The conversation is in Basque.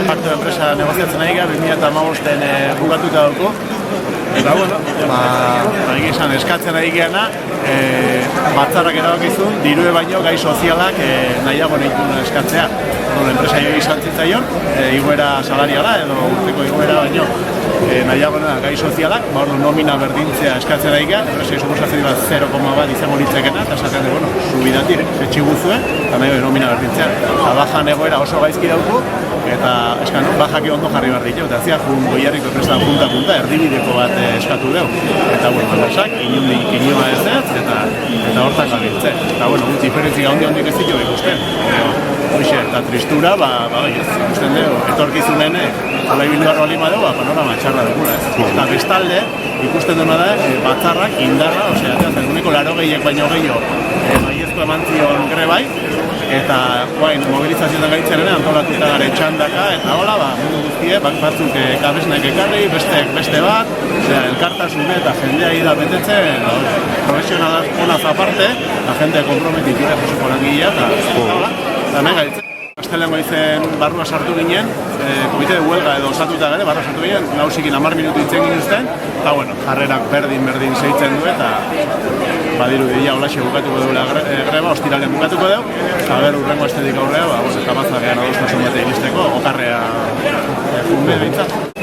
paktu enpresa negoziatzen ari gara, 2015-en bukatuta dauko. Eta, bueno, esan eskatzen ari geana, batzarrak erabakizun, dirue baino gai sozialak nahiago nahitun eskatzea. Enpresa jogi izan zitzaion, igoera salariala edo urteko igoera baino nahiago gai sozialak, nomina berdintzea eskatzen ari gehan, enpresa suposatzen dira 0,1 izango litzekena, eta esaten du, bueno, subidatir, etxi guzue, eta nahi nomina berdintzea. Eta bajan egoera oso gaizki dauku, eta eskan, bajaki ondo jarri behar ditu, eta ziak goiarriko enpresan punta-punta, erdibideko bat eskatu dugu. Eta, bueno, enpresak, inua ez ez, eta hortan gabiltze. Eta, bueno, diferentzik handi ez ditu ikusten. Hoxe, eta tristura, ikusten dugu, etorkizunen, hola ibildu garro alima dugu, panorama txarra dugula. Eta bestalde, ikusten duena da, batzarrak indarra, osea, eguneko 80 baino gehiago baiezko eman zion grebai, eta mobilizazioetan gaitzen antolatuta gare txandaka, eta hola, mundu guztie, batzuk kabesnek ekarri, beste bat, elkartasune eta jendea ida betetzen, profesionalak honaz aparte, la jende komprometikira joseko langilea, eta hola, eta nahi gaitzen. Astelengo izen barrua sartu ginen, komite de huelga edo osatuta gare, barrua sartu ginen, nausikin 10 minutu itzen ginuzten, eta bueno, jarrerak berdin zeitzen du, eta badiru dira holaxe bukatuko dugu greba, ostiralen bukatuko dugu, eta ber urrengo estetik aurrea, eta bazagean adostasun bate iristeko, okarrea funbe behintzat.